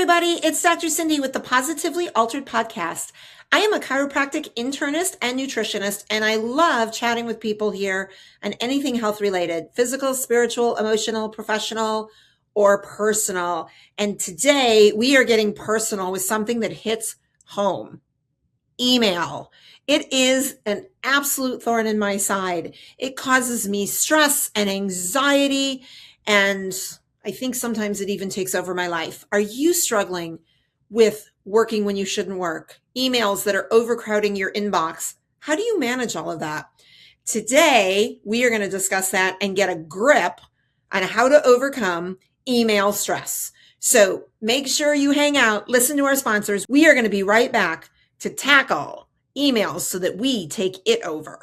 everybody. It's Dr. Cindy with the Positively Altered podcast. I am a chiropractic internist and nutritionist, and I love chatting with people here on anything health related, physical, spiritual, emotional, professional, or personal. And today we are getting personal with something that hits home. Email. It is an absolute thorn in my side. It causes me stress and anxiety, and I think sometimes it even takes over my life. Are you struggling with working when you shouldn't work? Emails that are overcrowding your inbox? How do you manage all of that? Today, we are going to discuss that and get a grip on how to overcome email stress. So make sure you hang out, listen to our sponsors. We are going to be right back to tackle emails so that we take it over.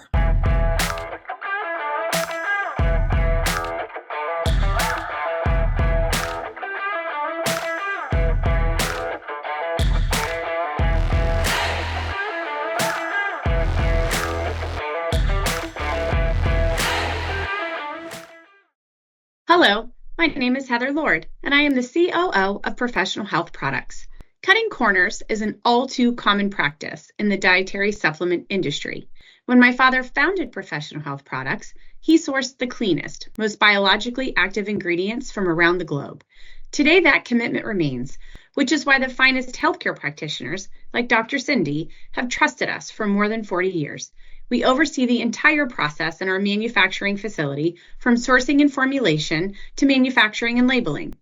Hello, my name is Heather Lord, and I am the COO of Professional Health Products. Cutting corners is an all too common practice in the dietary supplement industry. When my father founded Professional Health Products, he sourced the cleanest, most biologically active ingredients from around the globe. Today, that commitment remains, which is why the finest healthcare practitioners, like Dr. Cindy, have trusted us for more than 40 years. We oversee the entire process in our manufacturing facility, from sourcing and formulation to manufacturing and labeling.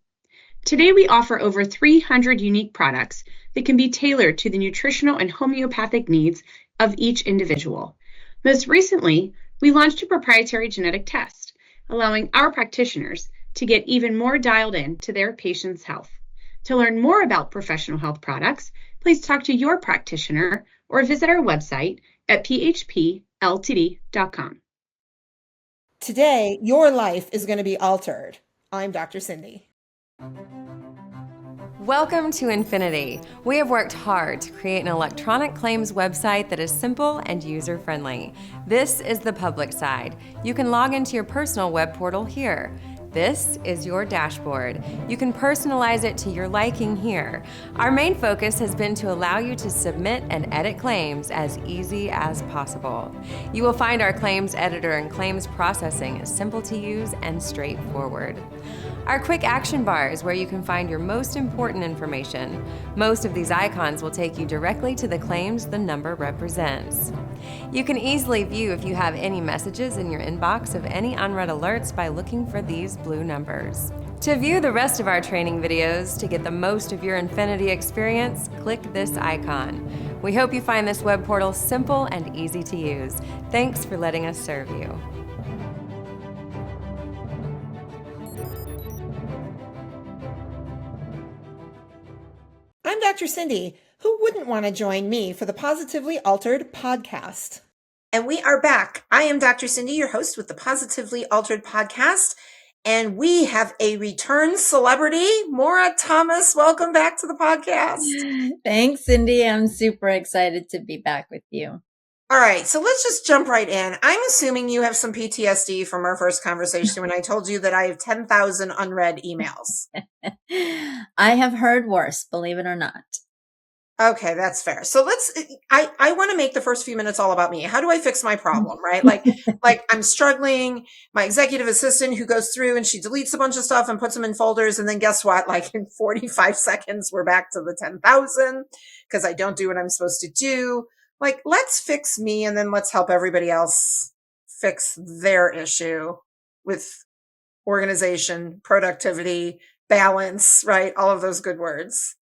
Today, we offer over 300 unique products that can be tailored to the nutritional and homeopathic needs of each individual. Most recently, we launched a proprietary genetic test, allowing our practitioners to get even more dialed in to their patients' health. To learn more about Professional Health Products, please talk to your practitioner or visit our website at phpltd.com. Today, your life is going to be altered. I'm Dr. Cindy. Welcome to Infinity. We have worked hard to create an electronic claims website that is simple and user-friendly. This is the public side. You can log into your personal web portal here. This is your dashboard. You can personalize it to your liking here. Our main focus has been to allow you to submit and edit claims as easy as possible. You will find our claims editor and claims processing is simple to use and straightforward. Our quick action bar is where you can find your most important information. Most of these icons will take you directly to the claims the number represents. You can easily view if you have any messages in your inbox of any unread alerts by looking for these blue numbers. To view the rest of our training videos to get the most of your Infinity experience, click this icon. We hope you find this web portal simple and easy to use. Thanks for letting us serve you. I'm Dr. Cindy. Who wouldn't want to join me for the Positively Altered podcast? And we are back. I am Dr. Cindy, your host with the Positively Altered podcast. And we have a return celebrity, Maura Thomas. Welcome back to the podcast. Thanks, Cindy. I'm super excited to be back with you. All right, so let's just jump right in. I'm assuming you have some PTSD from our first conversation when I told you that I have 10,000 unread emails. I have heard worse, believe it or not. Okay, that's fair. So I want to make the first few minutes all about me. How do I fix my problem, right? Like I'm struggling. My executive assistant who goes through and she deletes a bunch of stuff and puts them in folders. And then guess what? Like in 45 seconds, we're back to the 10,000 because I don't do what I'm supposed to do. Like, let's fix me and then let's help everybody else fix their issue with organization, productivity, balance, right? All of those good words.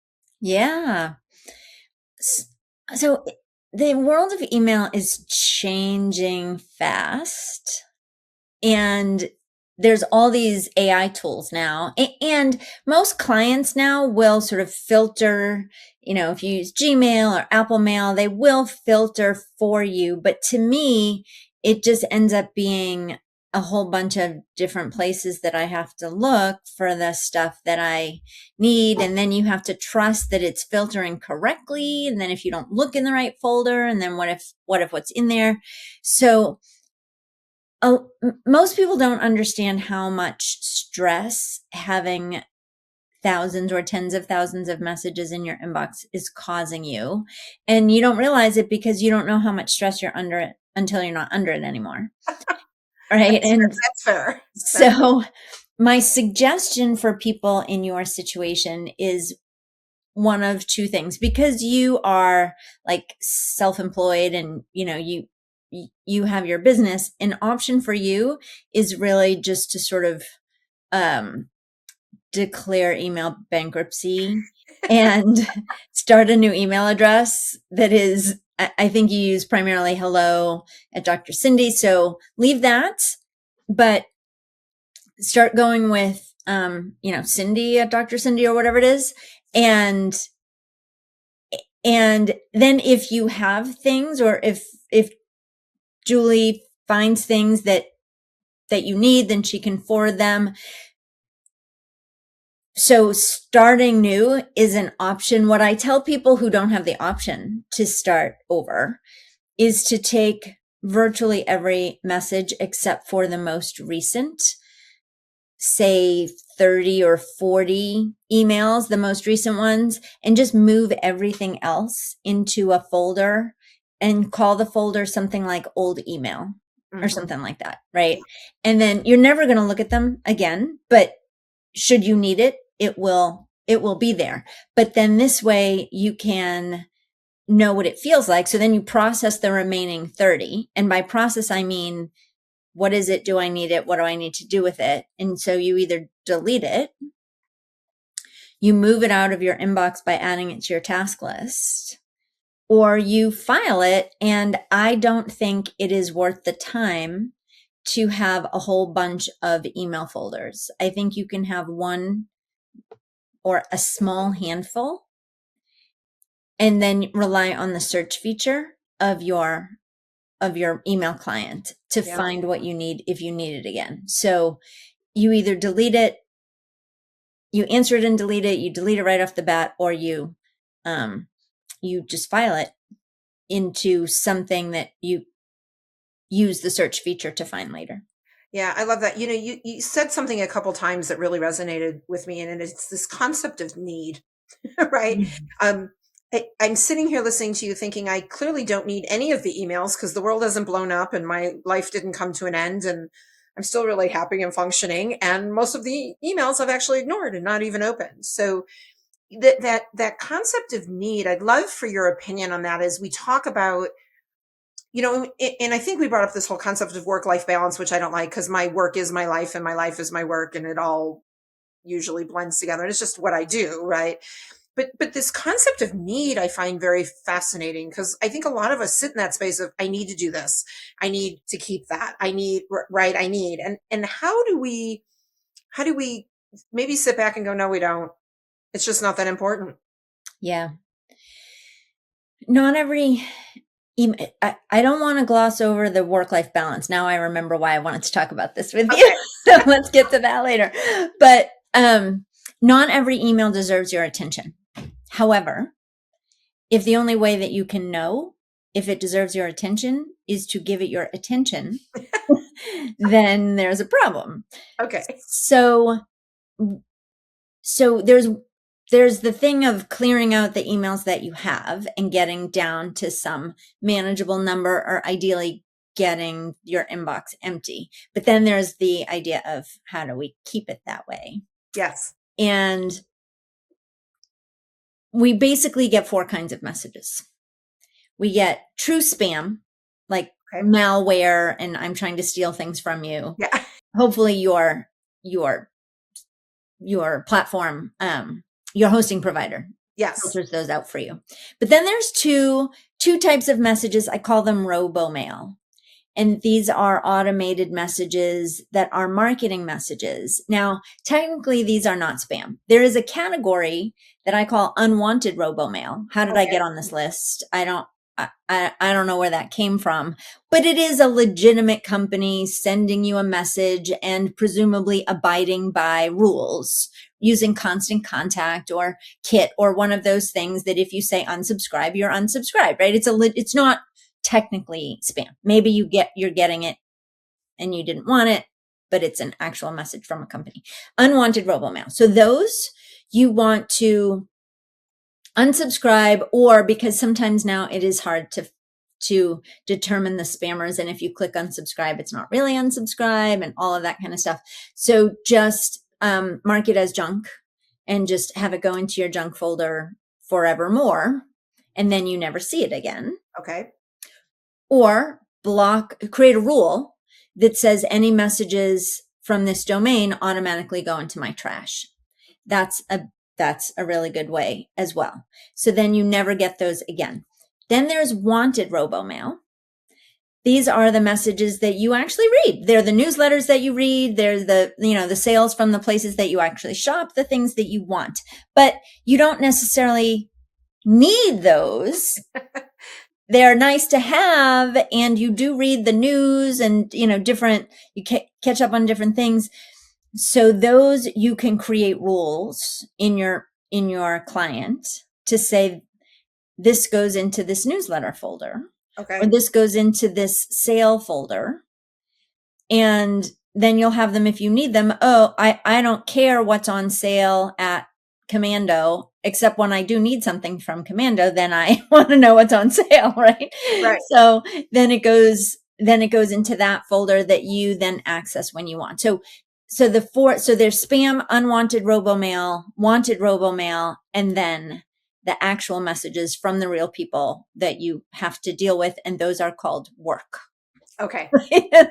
Yeah. So the world of email is changing fast, and there's all these AI tools now, and most clients now will sort of filter, if you use Gmail or Apple Mail, they will filter for you. But to me, it just ends up being a whole bunch of different places that I have to look for the stuff that I need. And then you have to trust that it's filtering correctly. And then if you don't look in the right folder, and then what if what's in there? So most people don't understand how much stress having thousands or tens of thousands of messages in your inbox is causing you. And you don't realize it because you don't know how much stress you're under it until you're not under it anymore. Right. That's fair. So my suggestion for people in your situation is one of two things, because you are like self-employed and, you have your business. An option for you is really just to sort of, declare email bankruptcy and start a new email address that is, I think you use primarily hello at Dr. Cindy. So leave that, but start going with, Cindy at Dr. Cindy or whatever it is. And then if you have things, or if Julie finds things that you need, then she can forward them. So starting new is an option. What I tell people who don't have the option to start over is to take virtually every message except for the most recent, say 30 or 40 emails, the most recent ones, and just move everything else into a folder and call the folder something like old email or something like that. Right. And then you're never going to look at them again, but should you need it, it will be there. But then this way you can know what it feels like. So then you process the remaining 30. And by process, I mean, what is it? Do I need it? What do I need to do with it? And so you either delete it, you move it out of your inbox by adding it to your task list, or you file it. And I don't think it is worth the time to have a whole bunch of email folders. I think you can have one or a small handful, and then rely on the search feature of your email client to find what you need if you need it again. So you either delete it, you answer it and delete it, you delete it right off the bat, or you just file it into something that you use the search feature to find later. Yeah, I love that. You said something a couple times that really resonated with me, and it's this concept of need, right? Mm-hmm. I'm sitting here listening to you thinking I clearly don't need any of the emails because the world hasn't blown up and my life didn't come to an end, and I'm still really happy and functioning. And most of the emails I've actually ignored and not even opened. So that concept of need, I'd love for your opinion on that as we talk about, and I think we brought up this whole concept of work-life balance, which I don't like because my work is my life and my life is my work, and it all usually blends together. And it's just what I do, right? But this concept of need, I find very fascinating because I think a lot of us sit in that space of, I need to do this. I need to keep that. I need. And how do we maybe sit back and go, no, we don't. It's just not that important. Yeah. Not every I don't want to gloss over the work-life balance. Now I remember why I wanted to talk about this with you. So let's get to that later. But not every email deserves your attention. However, if the only way that you can know if it deserves your attention is to give it your attention, then there's a problem. Okay. So there's the thing of clearing out the emails that you have and getting down to some manageable number, or ideally getting your inbox empty. But then there's the idea of, how do we keep it that way? Yes. And we basically get 4 kinds of messages. We get true spam, like malware, and I'm trying to steal things from you. Yeah. Hopefully your platform, your hosting provider, filters those out for you. But then there's two types of messages. I call them robo-mail. And these are automated messages that are marketing messages. Now, technically, these are not spam. There is a category that I call unwanted robo-mail. How did I get on this list? I don't know where that came from, but it is a legitimate company sending you a message and presumably abiding by rules, using Constant Contact or Kit or one of those things that if you say unsubscribe, you're unsubscribed, right? It's not technically spam. Maybe you're getting it and you didn't want it, but it's an actual message from a company. Unwanted robo-mail. So those you want to unsubscribe, or because sometimes now it is hard to determine the spammers. And if you click unsubscribe, it's not really unsubscribe and all of that kind of stuff. So just mark it as junk and just have it go into your junk folder forevermore. And then you never see it again. Okay. Or create a rule that says any messages from this domain automatically go into my trash. That's a really good way as well. So then you never get those again. Then there's wanted robomail. These are the messages that you actually read. They're the newsletters that you read. They're the sales from the places that you actually shop, the things that you want, but you don't necessarily need those. They're nice to have. And you do read the news and, you catch up on different things. So those you can create rules in your client to say, this goes into this newsletter folder. Okay. Or this goes into this sale folder. And then you'll have them if you need them. Oh, I don't care what's on sale at Commando, except when I do need something from Commando, then I want to know what's on sale, right? Right. So then it goes into that folder that you then access when you want. So there's spam, unwanted robomail, wanted robomail, and then the actual messages from the real people that you have to deal with. And those are called work. Okay.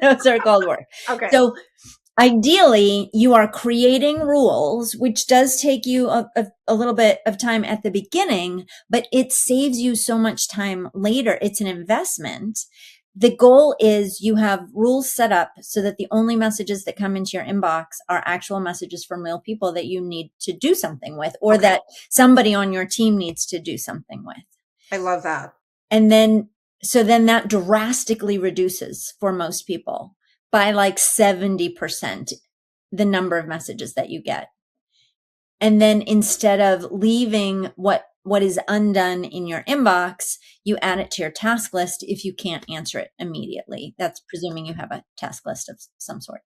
Those are called work. Okay. So ideally you are creating rules, which does take you a little bit of time at the beginning, but it saves you so much time later. It's an investment. The goal is you have rules set up so that the only messages that come into your inbox are actual messages from real people that you need to do something with, or that somebody on your team needs to do something with. I love that. And then that drastically reduces for most people by like 70% the number of messages that you get. And then instead of leaving what is undone in your inbox, you add it to your task list if you can't answer it immediately. That's presuming you have a task list of some sort.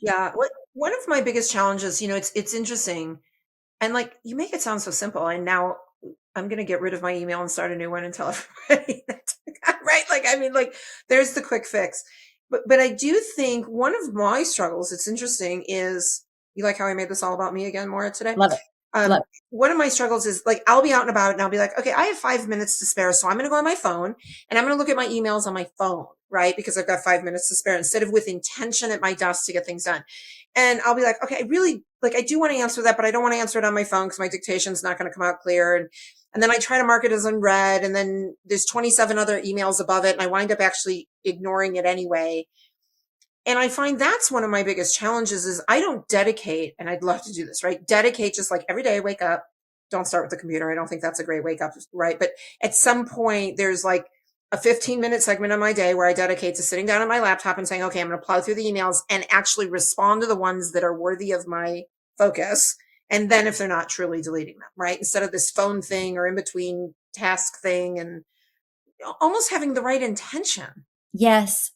Yeah. One of my biggest challenges, it's interesting. And like, you make it sound so simple. And now I'm going to get rid of my email and start a new one and tell everybody that, right? There's the quick fix. But I do think one of my struggles, it's interesting, is, you like how I made this all about me again, Maura, today? Love it. One of my struggles is like, I'll be out and about and I'll be like, okay, I have 5 minutes to spare. So I'm going to go on my phone and I'm going to look at my emails on my phone, right? Because I've got 5 minutes to spare instead of with intention at my desk to get things done. And I'll be like, okay, I really, I do want to answer that, but I don't want to answer it on my phone because my dictation's not going to come out clear. And then I try to mark it as unread. And then there's 27 other emails above it. And I wind up actually ignoring it anyway. And I find that's one of my biggest challenges is I don't dedicate, and I'd love to do this, right? Dedicate just like every day I wake up, don't start with the computer. I don't think that's a great wake up, right? But at some point there's like a 15-minute segment of my day where I dedicate to sitting down on my laptop and saying, okay, I'm going to plow through the emails and actually respond to the ones that are worthy of my focus. And then if they're not, truly deleting them, right? Instead of this phone thing or in between task thing, and almost having the right intention. Yes.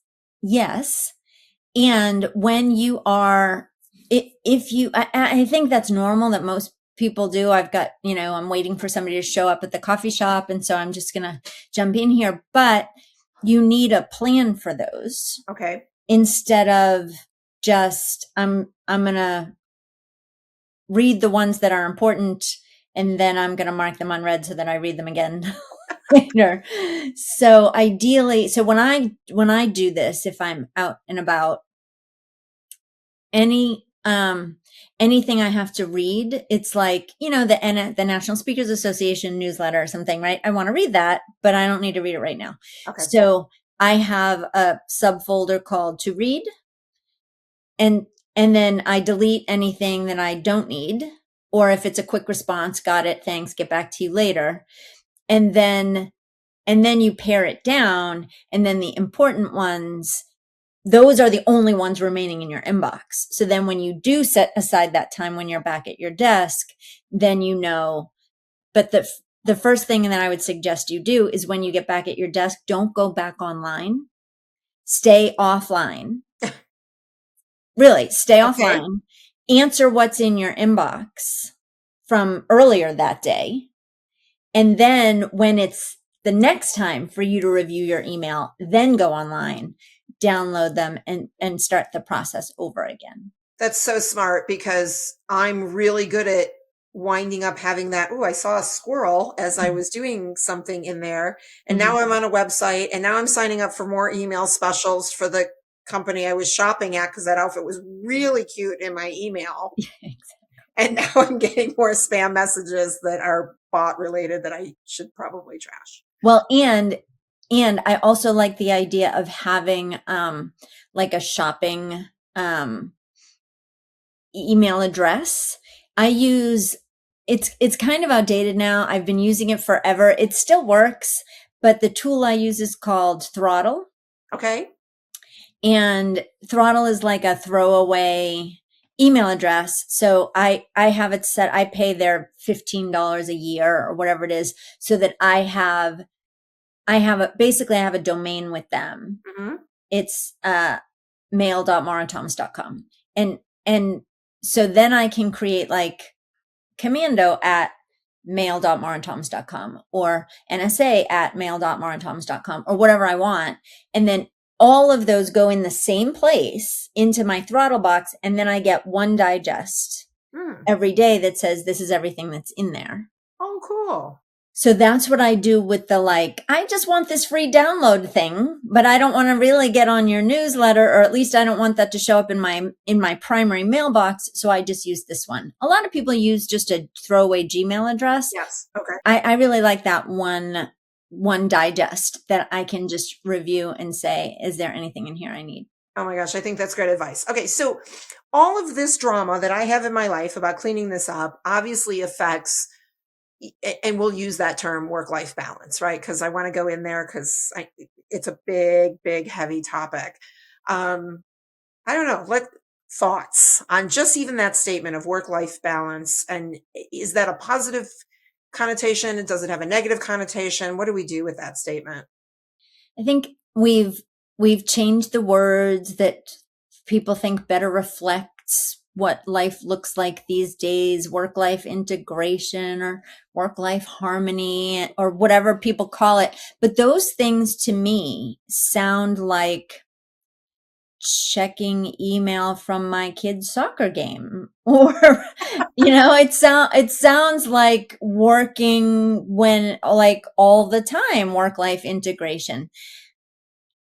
And when you are, I think that's normal that most people do. I've got, I'm waiting for somebody to show up at the coffee shop. And so I'm just going to jump in here, but you need a plan for those. Okay. Instead of just, I'm going to read the ones that are important and then I'm going to mark them unread so that I read them again later. So ideally, when I do this, if I'm out and about, anything I have to read, it's like, the National Speakers Association newsletter or something, right? I want to read that, but I don't need to read it right now. Okay. So I have a subfolder called to read, and then I delete anything that I don't need, or if it's a quick response, got it, thanks, get back to you later. And then you pare it down, and then the important ones, those are the only ones remaining in your inbox. So then when you do set aside that time when you're back at your desk, then but the first thing that I would suggest you do is when you get back at your desk, don't go back online. Stay offline. Really, stay offline. Answer what's in your inbox. from earlier that day. And then when it's the next time for you to review your email, then go online, download them, and start the process over again. That's so smart, because I'm really good at winding up having that, oh, I saw a squirrel as I was doing something in there. And now I'm on a website, and now I'm signing up for more email specials for the company I was shopping at because that outfit was really cute in my email. Exactly. And now I'm getting more spam messages that are bot related that I should probably trash. Well, and I also like the idea of having like a shopping email address. I use it's kind of outdated now. I've been using it forever. It still works, but the tool I use is called Throttle. Okay. And Throttle is like a throwaway email address. So I have it set, I pay their $15 a year or whatever it is, so that I have a domain with them. Mm-hmm. It's mail.maurathomas.com. And so then I can create like commando at mail.maurathomas.com or NSA at mail.maurathomas.com or whatever I want. And then all of those go in the same place into my Throttle box. And then I get one digest every day that says this is everything that's in there. Oh, cool. So that's what I do with the I just want this free download thing, but I don't want to really get on your newsletter, or at least I don't want that to show up in my primary mailbox. So I just use this one. A lot of people use just a throwaway Gmail address. Yes. Okay. I really like that one digest that I can just review and say, is there anything in here I need? Oh my gosh, I think that's great advice. Okay, so all of this drama that I have in my life about cleaning this up obviously affects, and we'll use that term, work-life balance, right? Because I want to go in there because it's a big, big, heavy topic. I don't know. Thoughts on just even that statement of work-life balance, and is that a positive connotation? Does it have a negative connotation? What do we do with that statement? I think we've changed the words that people think better reflects what life looks like these days, work-life integration or work-life harmony or whatever people call it. But those things to me sound like checking email from my kid's soccer game, or, it sounds like working when all the time, work-life integration.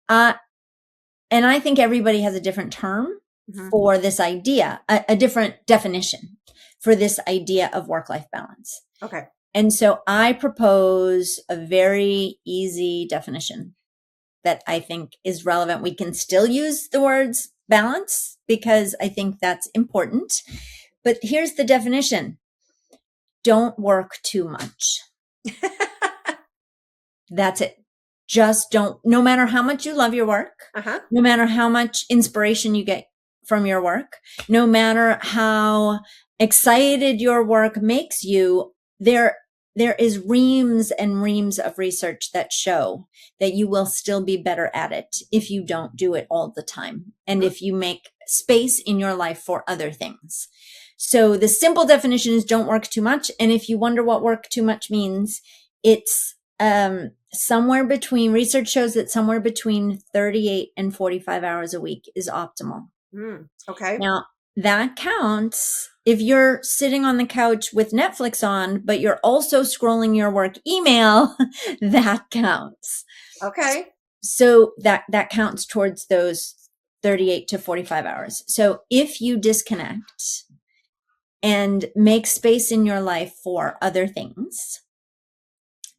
And I think everybody has a different term for this idea, a different definition for this idea of work-life balance. Okay. And so I propose a very easy definition that I think is relevant. We can still use the words balance because I think that's important. But here's the definition. Don't work too much. That's it. Just don't, no matter how much you love your work, no matter how much inspiration you get from your work, no matter how excited your work makes you, there is reams and reams of research that show that you will still be better at it if you don't do it all the time. And if you make space in your life for other things. So the simple definition is don't work too much. And if you wonder what work too much means, it's research shows that somewhere between 38 and 45 hours a week is optimal. Okay. Now that counts if you're sitting on the couch with Netflix on, but you're also scrolling your work email, that counts. Okay. So that counts towards those 38 to 45 hours. So if you disconnect and make space in your life for other things,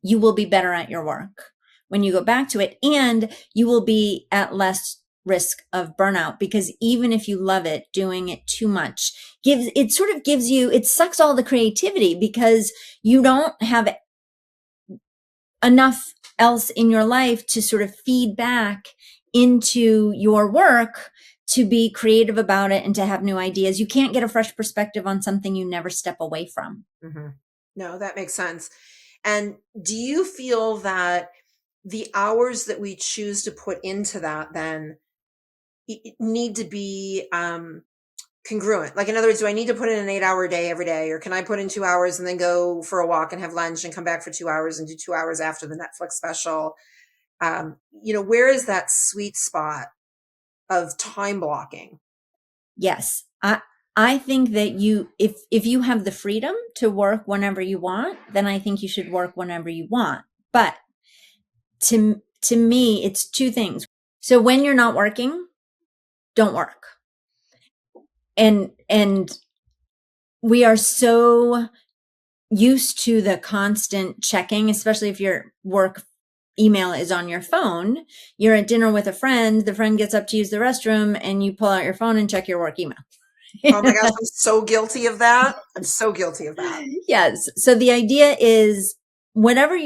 you will be better at your work when you go back to it, and you will be at less risk of burnout, because even if you love it, doing it too much it sucks all the creativity, because you don't have enough else in your life to sort of feed back into your work to be creative about it and to have new ideas. You can't get a fresh perspective on something you never step away from. No, that makes sense. And do you feel that the hours that we choose to put into that then need to be congruent? Like, in other words, do I need to put in an 8-hour day every day, or can I put in 2 hours and then go for a walk and have lunch and come back for 2 hours and do 2 hours after the Netflix special? Where is that sweet spot of time blocking? Yes. I think that if you have the freedom to work whenever you want, then I think you should work whenever you want. But to me, it's two things. So when you're not working, don't work. And we are so used to the constant checking, especially if your work email is on your phone. You're at dinner with a friend, the friend gets up to use the restroom, and you pull out your phone and check your work email. Oh my gosh, I'm so guilty of that. I'm so guilty of that. Yes. So the idea is whatever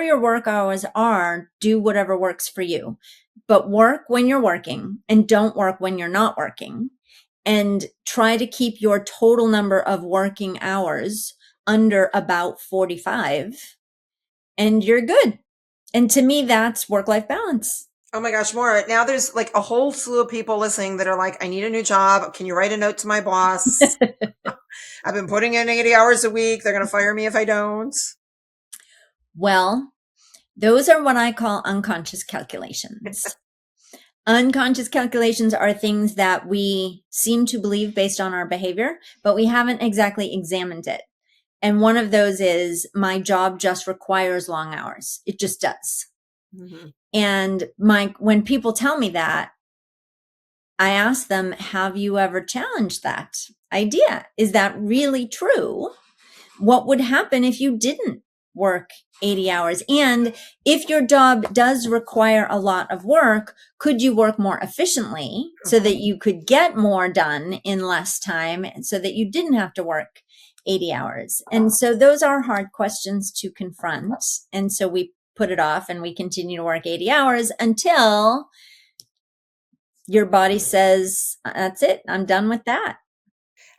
your work hours are, do whatever works for you. But work when you're working and don't work when you're not working. And try to keep your total number of working hours under about 45, and you're good. And to me, that's work-life balance. Oh my gosh, Maura, now there's like a whole slew of people listening that are like, I need a new job. Can you write a note to my boss? I've been putting in 80 hours a week. They're going to fire me if I don't. Well, those are what I call unconscious calculations. Unconscious calculations are things that we seem to believe based on our behavior, but we haven't exactly examined it. And one of those is my job just requires long hours. It just does. Mm-hmm. And when people tell me that, I ask them, have you ever challenged that idea? Is that really true? What would happen if you didn't work 80 hours? And if your job does require a lot of work, could you work more efficiently so that you could get more done in less time so that you didn't have to work 80 hours? And so those are hard questions to confront. And so we put it off and we continue to work 80 hours until your body says, that's it, I'm done with that.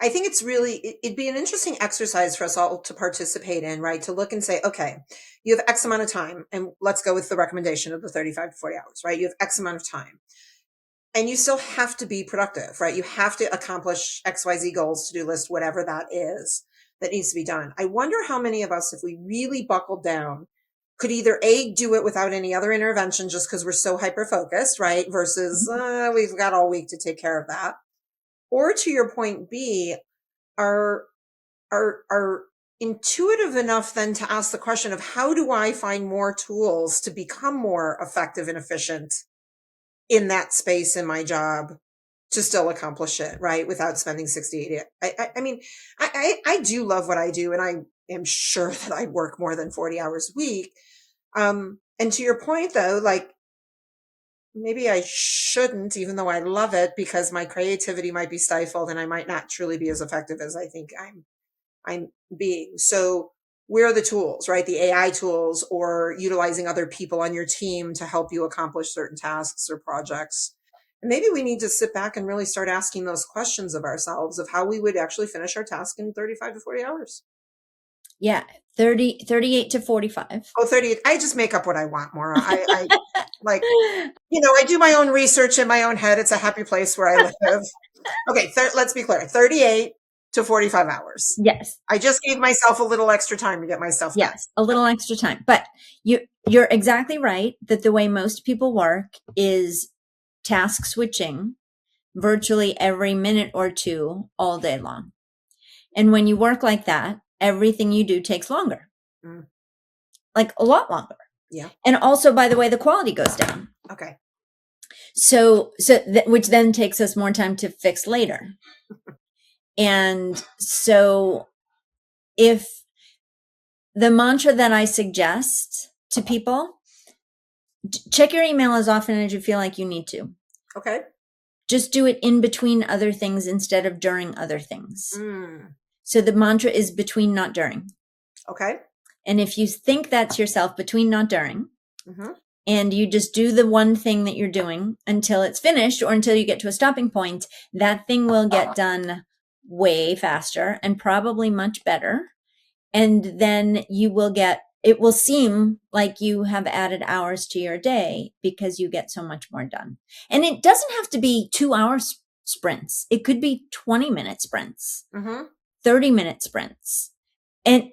I think it'd be an interesting exercise for us all to participate in, right? To look and say, okay, you have X amount of time, and let's go with the recommendation of the 35 to 40 hours, right? You have X amount of time, and you still have to be productive, right? You have to accomplish XYZ goals, to-do list, whatever that is that needs to be done. I wonder how many of us, if we really buckled down, could either A, do it without any other intervention just because we're so hyper-focused, right? Versus we've got all week to take care of that. Or to your point, B, are intuitive enough then to ask the question of how do I find more tools to become more effective and efficient in that space in my job to still accomplish it, right? Without spending 60, 80. I do love what I do, and I am sure that I work more than 40 hours a week. And to your point though, like, maybe I shouldn't, even though I love it, because my creativity might be stifled and I might not truly be as effective as I think I'm being. So where are the tools, right? The AI tools, or utilizing other people on your team to help you accomplish certain tasks or projects. And maybe we need to sit back and really start asking those questions of ourselves of how we would actually finish our task in 35 to 40 hours. Yeah. 38 to 45. Oh, 38. I just make up what I want, Maura. I like, I do my own research in my own head. It's a happy place where I live. Okay. Let's be clear. 38 to 45 hours. Yes. I just gave myself a little extra time to get myself done. Yes. A little extra time, but you're exactly right that the way most people work is task switching virtually every minute or two all day long. And when you work like that, everything you do takes longer, like a lot longer. Yeah. And also, by the way, the quality goes down. Okay. So which then takes us more time to fix later. And so if the mantra that I suggest to people, check your email as often as you feel like you need to. Okay. Just do it in between other things instead of during other things. So the mantra is between, not during. Okay. And if you think that's yourself, between, not during, and you just do the one thing that you're doing until it's finished or until you get to a stopping point, that thing will get done way faster and probably much better. And then it will seem like you have added hours to your day because you get so much more done. And it doesn't have to be 2 hours sprints. It could be 20-minute sprints, Mm-hmm. 30-minute sprints. And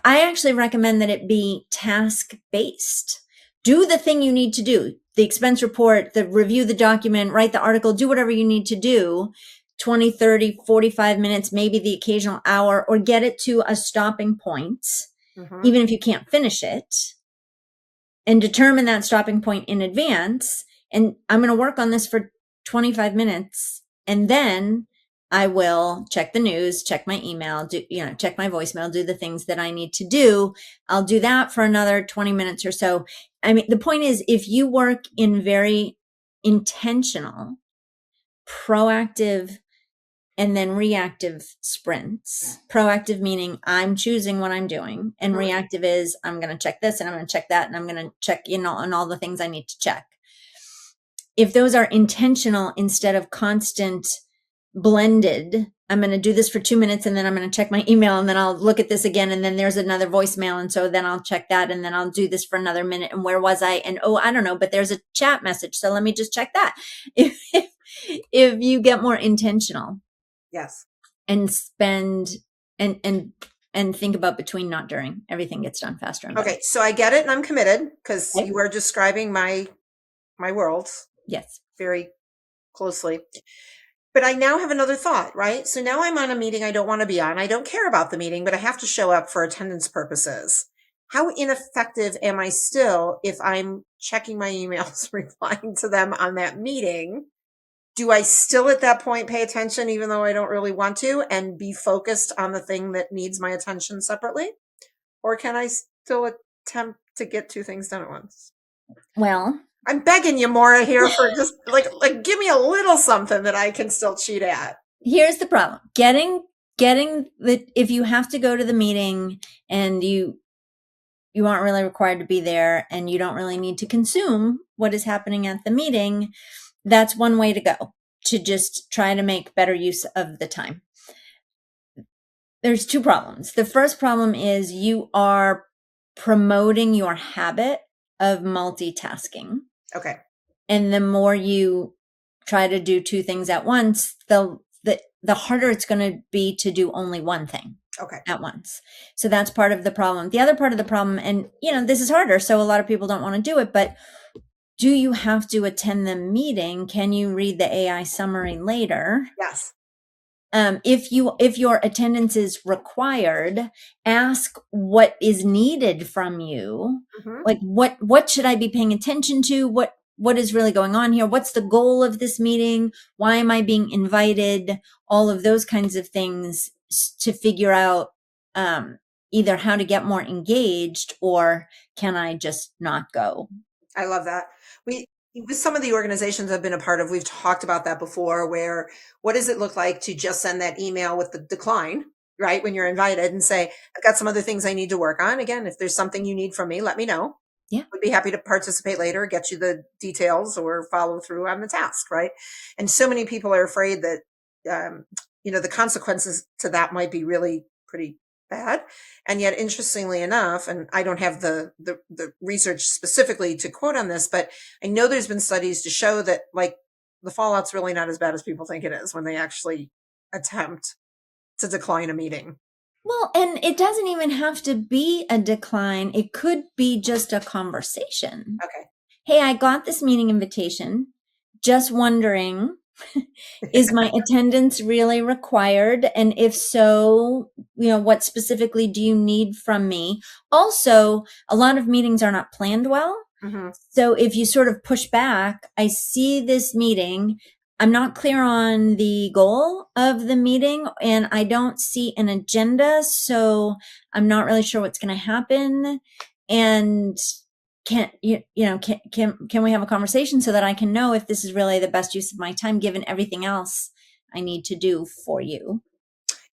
I actually recommend that it be task-based. Do the thing you need to do, the expense report, the review the document, write the article, do whatever you need to do, 20, 30, 45 minutes, maybe the occasional hour, or get it to a stopping point, even if you can't finish it, and determine that stopping point in advance. And I'm going to work on this for 25 minutes, and then I will check the news, check my email, check my voicemail, do the things that I need to do. I'll do that for another 20 minutes or so. I mean, the point is, if you work in very intentional, proactive, and then reactive sprints, proactive meaning I'm choosing what I'm doing, and reactive is I'm going to check this and I'm going to check that and I'm going to check, on all the things I need to check. If those are intentional instead of constant blended, I'm going to do this for 2 minutes and then I'm going to check my email and then I'll look at this again and then there's another voicemail and so then I'll check that and then I'll do this for another minute and where was I? And I don't know, but there's a chat message, so let me just check that. If you get more intentional, yes, and spend and think about between, not during, everything gets done faster and better. Okay, so I get it and I'm committed because you are describing my world. Yes, very closely. But I now have another thought, right? So now I'm on a meeting I don't want to be on. I don't care about the meeting, but I have to show up for attendance purposes. How ineffective am I still if I'm checking my emails, replying to them on that meeting? Do I still at that point pay attention even though I don't really want to and be focused on the thing that needs my attention separately? Or can I still attempt to get two things done at once? Well, I'm begging you, Maura, here for just like give me a little something that I can still cheat at. Here's the problem. Getting if you have to go to the meeting and you aren't really required to be there and you don't really need to consume what is happening at the meeting, that's one way to go, to just try to make better use of the time. There's two problems. The first problem is you are promoting your habit of multitasking. Okay. And the more you try to do two things at once, the harder it's going to be to do only one thing at once. So that's part of the problem. The other part of the problem, and this is harder, so a lot of people don't want to do it, but do you have to attend the meeting? Can you read the AI summary later? Yes. If your attendance is required, ask what is needed from you. Mm-hmm. Like what should I be paying attention to? What is really going on here? What's the goal of this meeting? Why am I being invited? All of those kinds of things to figure out either how to get more engaged or can I just not go? I love that. With some of the organizations I've been a part of, we've talked about that before, where what does it look like to just send that email with the decline, right? When you're invited and say, I've got some other things I need to work on. Again, if there's something you need from me, let me know. Yeah. Would be happy to participate later, get you the details or follow through on the task, right? And so many people are afraid that, the consequences to that might be really pretty bad. And yet, interestingly enough, and I don't have the research specifically to quote on this, but I know there's been studies to show that like the fallout's really not as bad as people think it is when they actually attempt to decline a meeting. Well, and it doesn't even have to be a decline. It could be just a conversation. Okay. Hey, I got this meeting invitation. Just wondering, is my attendance really required? And if so, what specifically do you need from me? Also, a lot of meetings are not planned well. Mm-hmm. So if you sort of push back, I see this meeting, I'm not clear on the goal of the meeting and I don't see an agenda. So I'm not really sure what's going to happen. And can we have a conversation so that I can know if this is really the best use of my time, given everything else I need to do for you?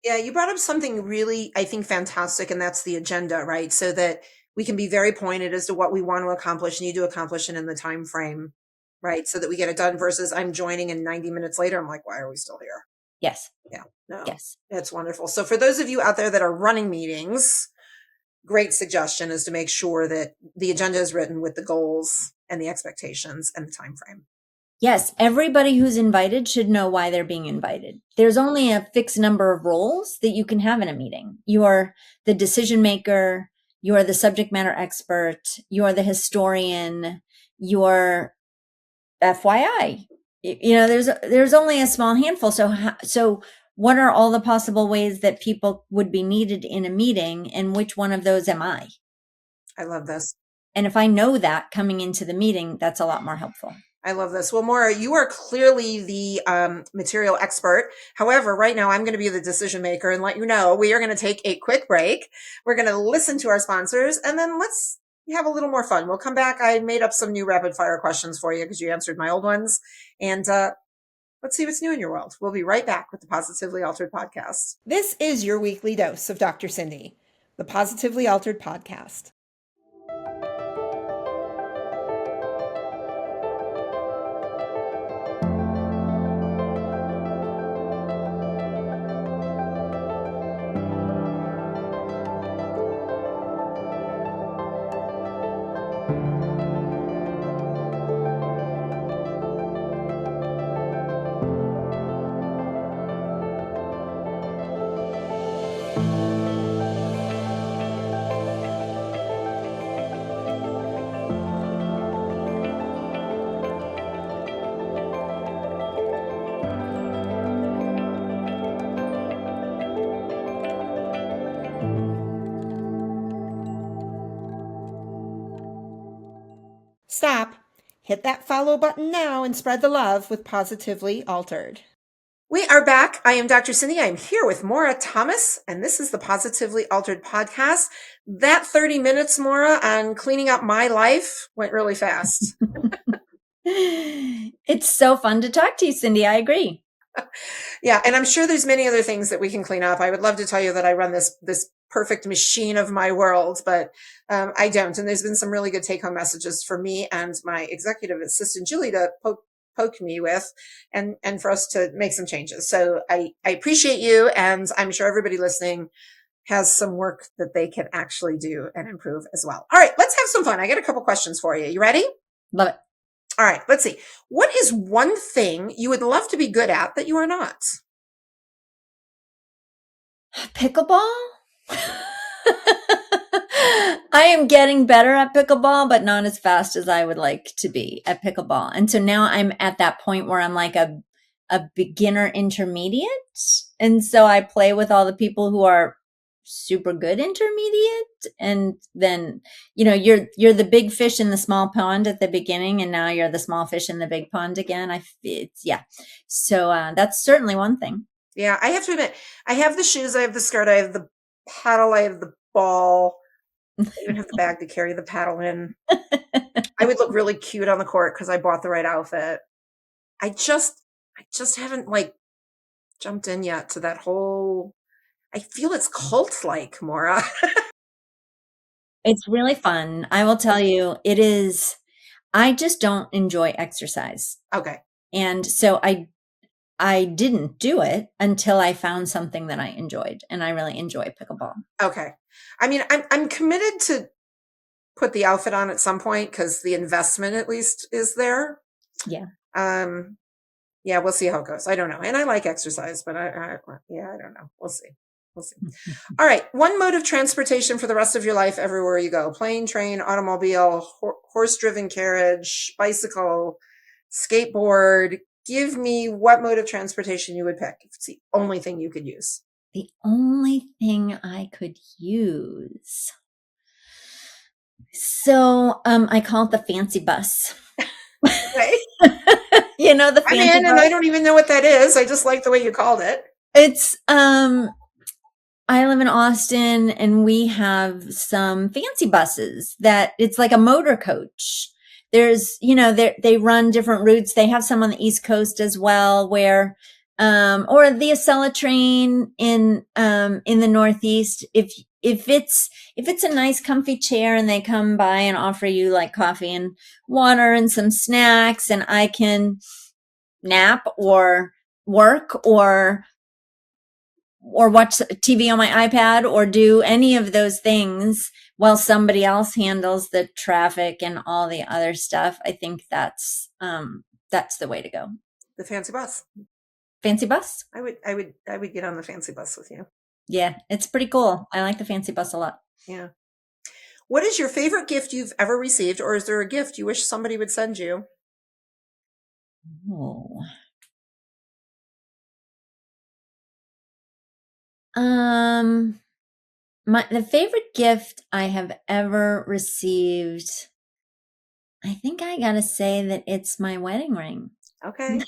Yeah, you brought up something really, I think, fantastic, and that's the agenda, right? So that we can be very pointed as to what we want to accomplish, need to accomplish, and in the time frame, right? So that we get it done versus I'm joining and 90 minutes later, I'm like, why are we still here? Yes. Yeah. No. Yes. It's wonderful. So for those of you out there that are running meetings, great suggestion is to make sure that the agenda is written with the goals and the expectations and the time frame. Yes, everybody who's invited should know why they're being invited. There's only a fixed number of roles that you can have in a meeting. You are the decision maker, you are the subject matter expert, you are the historian, you're FYI. There's only a small handful. So what are all the possible ways that people would be needed in a meeting, and which one of those am I? I love this. And if I know that coming into the meeting, that's a lot more helpful. I love this. Well, Maura, you are clearly the material expert. However, right now I'm going to be the decision maker and let you know we are going to take a quick break. We're going to listen to our sponsors, and then let's have a little more fun. We'll come back. I made up some new rapid fire questions for you because you answered my old ones. And let's see what's new in your world. We'll be right back with the Positively Altered podcast. This is your weekly dose of Dr. Cindy, the Positively Altered podcast. Stop. Hit that follow button now and spread the love with Positively Altered. We are back. I am Dr. Cindy. I'm here with Maura Thomas, and this is the Positively Altered podcast. That 30 minutes, Maura, on cleaning up my life went really fast. It's so fun to talk to you, Cindy. I agree. Yeah, and I'm sure there's many other things that we can clean up. I would love to tell you that I run this perfect machine of my world, but I don't. And there's been some really good take-home messages for me and my executive assistant, Julie, to poke me with and for us to make some changes. So I appreciate you, and I'm sure everybody listening has some work that they can actually do and improve as well. All right, let's have some fun. I got a couple questions for you. You ready? Love it. All right, let's see. What is one thing you would love to be good at that you are not? Pickleball? I am getting better at pickleball, but not as fast as I would like to be at pickleball. And so now I'm at that point where I'm like a beginner intermediate. And so I play with all the people who are super good intermediate. And then, you're the big fish in the small pond at the beginning, and now you're the small fish in the big pond again. So that's certainly one thing. Yeah, I have to admit, I have the shoes, I have the skirt, I have the paddle, I have the ball. I even have the bag to carry the paddle in. I would look really cute on the court because I bought the right outfit. I just haven't jumped in yet to that whole. I feel it's cult-like, Maura. It's really fun. I will tell you, it is. I just don't enjoy exercise. Okay. And so I didn't do it until I found something that I enjoyed, and I really enjoy pickleball. Okay. I mean, I'm committed to put the outfit on at some point because the investment at least is there. Yeah. Yeah, we'll see how it goes. I don't know. And I like exercise, but I don't know. We'll see. All right. One mode of transportation for the rest of your life, everywhere you go: plane, train, automobile, horse-driven carriage, bicycle, skateboard. Give me what mode of transportation you would pick if it's the only thing you could use. The only thing I could use. So I call it the fancy bus. Okay. The fancy I'm in, bus. and I don't even know what that is. I just like the way you called it. It's I live in Austin, and we have some fancy buses that it's like a motor coach. There's, they run different routes. They have some on the East Coast as well, where, or the Acela train in the Northeast. If it's a nice comfy chair and they come by and offer you like coffee and water and some snacks, and I can nap or work or watch TV on my iPad or do any of those things while somebody else handles the traffic and all the other stuff, I think that's that's the way to go. The fancy bus. Fancy bus? I would get on the fancy bus with you. Yeah, it's pretty cool. I like the fancy bus a lot. Yeah. What is your favorite gift you've ever received, or is there a gift you wish somebody would send you? Oh. The favorite gift I have ever received, I think I gotta say that it's my wedding ring. Okay.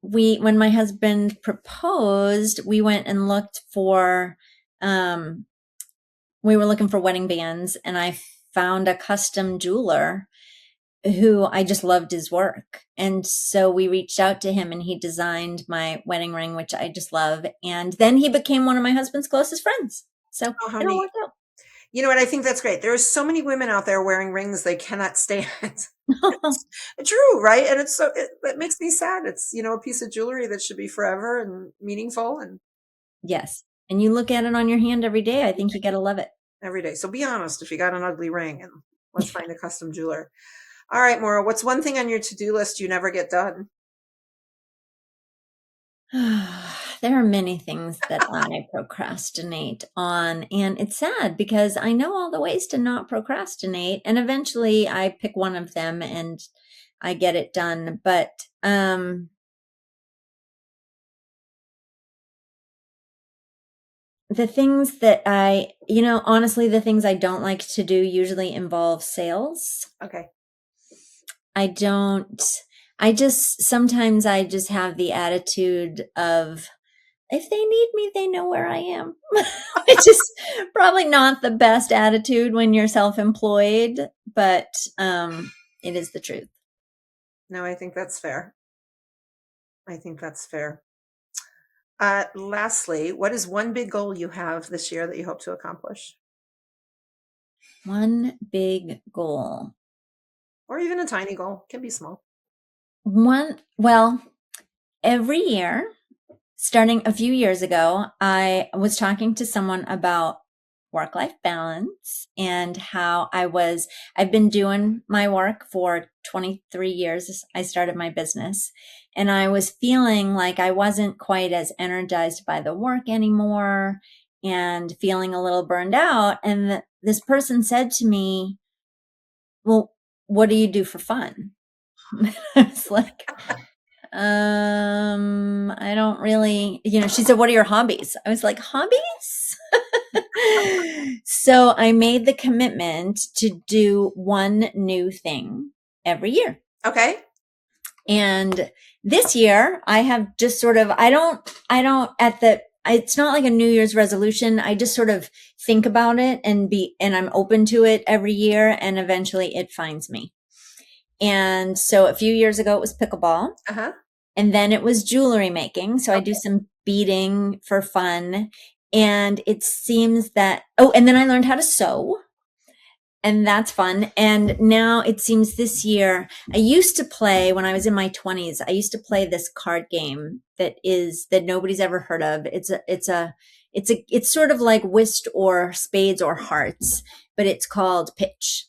When my husband proposed, we went and looked for, we were looking for wedding bands, and I found a custom jeweler who I just loved his work. And so we reached out to him and he designed my wedding ring, which I just love. And then he became one of my husband's closest friends. So it all worked out. You know what? I think that's great. There are so many women out there wearing rings they cannot stand. True, right? And it makes me sad. It's, a piece of jewelry that should be forever and meaningful. And yes. And you look at it on your hand every day. I think you got to love it. Every day. So be honest if you got an ugly ring, and let's find a custom jeweler. All right, Maura, what's one thing on your to-do list you never get done? There are many things that I procrastinate on, and it's sad because I know all the ways to not procrastinate, and eventually I pick one of them and I get it done. But the things that honestly, the things I don't like to do usually involve sales. Okay. Sometimes I just have the attitude of, if they need me, they know where I am. Which is probably not the best attitude when you're self-employed, but it is the truth. No, I think that's fair. Lastly, what is one big goal you have this year that you hope to accomplish? One big goal. Or even a tiny goal. It can be small. Every year, starting a few years ago, I was talking to someone about work-life balance and how I've been doing my work for 23 years. I started my business and I was feeling like I wasn't quite as energized by the work anymore and feeling a little burned out. And this person said to me, well, what do you do for fun? I was like, I don't really, she said, what are your hobbies? I was like, hobbies? So I made the commitment to do one new thing every year. Okay. And this year I have just sort of, it's not like a New Year's resolution. I just sort of think about it and I'm open to it every year, and eventually it finds me. And so a few years ago it was pickleball. Uh-huh. And then it was jewelry making. So I do some beading for fun. And it seems that, and then I learned how to sew. And that's fun. And now it seems this year, I used to play when I was in my 20s, I used to play this card game that nobody's ever heard of. It's sort of like whist or spades or hearts, but it's called pitch.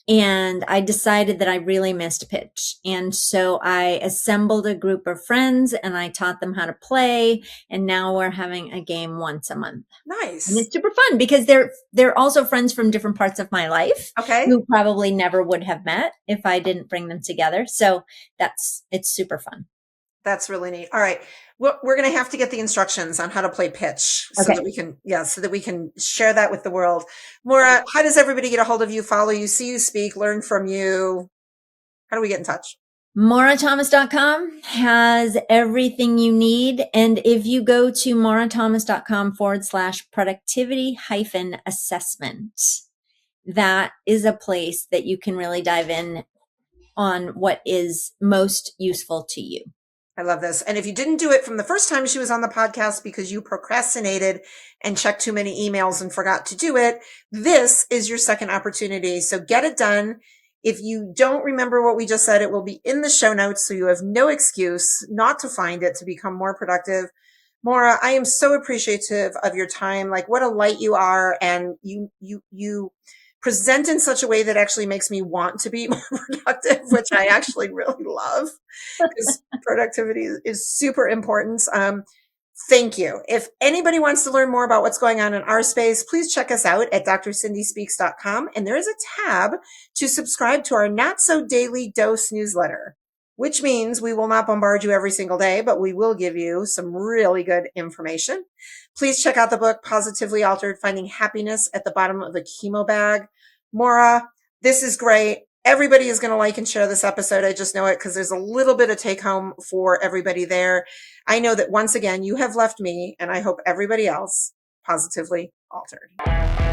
And I decided that I really missed pitch. And so I assembled a group of friends and I taught them how to play. And now we're having a game once a month. Nice. And it's super fun because they're also friends from different parts of my life. Okay. Who probably never would have met if I didn't bring them together. So it's super fun. That's really neat. All right. Well, we're going to have to get the instructions on how to play pitch so that we can share that with the world. Maura, how does everybody get a hold of you, follow you, see you speak, learn from you? How do we get in touch? MauraThomas.com has everything you need. And if you go to MauraThomas.com/productivity-assessment, that is a place that you can really dive in on what is most useful to you. I love this. And if you didn't do it from the first time she was on the podcast because you procrastinated and checked too many emails and forgot to do it, this is your second opportunity. So get it done. If you don't remember what we just said, it will be in the show notes. So you have no excuse not to find it to become more productive. Maura, I am so appreciative of your time. Like, what a light you are. And you present in such a way that actually makes me want to be more productive, which I actually really love because productivity is super important. Thank you. If anybody wants to learn more about what's going on in our space, please check us out at drcindyspeaks.com. And there is a tab to subscribe to our Not So Daily Dose newsletter, which means we will not bombard you every single day, but we will give you some really good information. Please check out the book, Positively Altered, Finding Happiness at the Bottom of the Chemo Bag. Maura, this is great. Everybody is going to like and share this episode. I just know it because there's a little bit of take home for everybody there. I know that once again, you have left me, and I hope everybody else, positively altered.